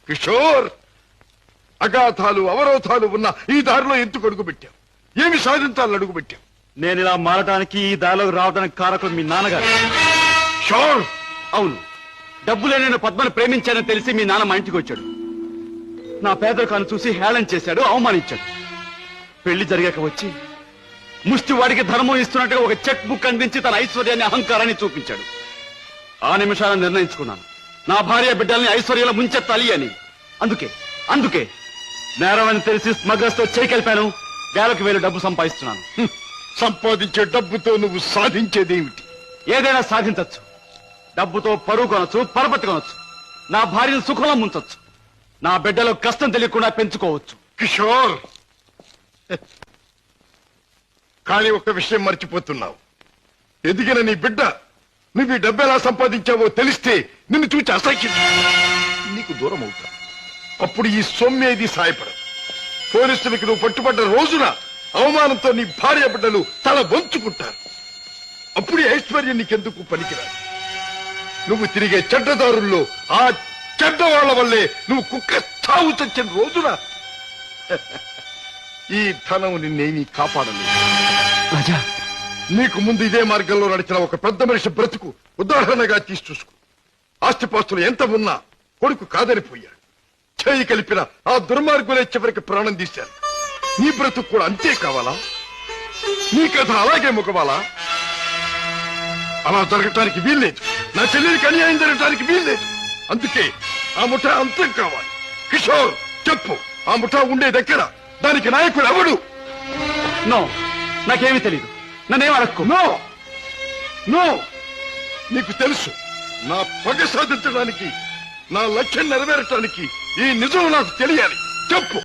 కిషోర్, అగాధాలు అవరోధాలు ఉన్న ఈ దారిలో ఎందుకు అడుగుపెట్టావు? ఏమి సాధించాలని అడుగుపెట్టావు? నేను ఇలా మారడానికి, ఈ దారిలోకి రావడానికి కారకులు మీ నాన్నగారు. షోర్, అవును, డబ్బులే నేను పద్మను ప్రేమించానని తెలిసి మీ నాన్న మా ఇంటికి వచ్చాడు. నా పేదరికాన్ని చూసి హేళన చేశాడు, అవమానించాడు. పెళ్లి జరిగాక వచ్చి ముష్టి వాడికి ధర్మం ఇస్తున్నట్టుగా ఒక చెక్ బుక్ అందించి తన ఐశ్వర్యాన్ని, అహంకారాన్ని చూపించాడు. ఆ నిమిషాలను నిర్ణయించుకున్నాను, నా భార్య బిడ్డల్ని ఐశ్వర్యంలో ముంచెత్తాలి అని. అందుకే నేరం అని తెలిసి స్మగ్లర్స్ తో చేకెళ్ళాను. వేలకు వేలు డబ్బు సంపాదిస్తున్నాను. సంపాదించే డబ్బుతో నువ్వు సాధించేదేమిటి? ఏదైనా సాధించచ్చు. డబ్బుతో పరువు కొనొచ్చు, పరపతి కొనొచ్చు, నా భార్యను సుఖంలో ముంచొచ్చు, నా బిడ్డలో కష్టం తెలియకుండా పెంచుకోవచ్చు. కిషోర్, కానీ ఒక విషయం మర్చిపోతున్నావు. ఎదిగిన నీ బిడ్డ నువ్వు ఈ డబ్బు ఎలా సంపాదించావో తెలిస్తే నిన్ను చూచి అసహ్యం నీకు దూరం అవుతా. అప్పుడు ఈ సొమ్మేది సాయపడదు. పోలీసులకి నువ్వు పట్టుబడ్డ రోజున అవమానంతో నీ భార్య బిడ్డలు తల వంచుకుంటారు. అప్పుడు ఐశ్వర్యం నీకెందుకు పనికిరాదు. నువ్వు తిరిగే చెడ్డదారుల్లో ఆ చెడ్డవాళ్ల వల్లే నువ్వు కుక్క చావు చచ్చిన రోజున ఈ ధనం నిన్నేమీ కాపాడలేదు. రాజా, నీకు ముందు ఇదే మార్గంలో నడిచిన ఒక పెద్ద మనిషి బ్రతుకు ఉదాహరణగా తీసి చూసుకో. ఆస్తిపాస్తులు ఎంత ఉన్నా కొడుకు కాదనిపోయాడు. చేయి కలిపిన ఆ దుర్మార్గులే చివరికి ప్రాణం తీశారు. నీ బ్రతుకు కూడా అంతే కావాలా? నీ కథ అలాగే ముగవాలా? అలా జరగటానికి వీల్లేదు. నా చెల్లెలికి అన్యాయం జరగటానికి వీల్లేదు. అందుకే ఆ ముఠా అంతం కావాలి. కిషోర్, చెప్పు, ఆ ముఠా ఉండే దగ్గర దానికి నాయకుడు ఎవడు? నో, నాకేమీ తెలియదు. నన్నేం అడక్కు. నో నో, నీకు తెలుసు. నా పగ సాధించడానికి, నా లక్ష్యం నెరవేరటానికి ఈ నిజం నాకు తెలియాలి. చెప్పు.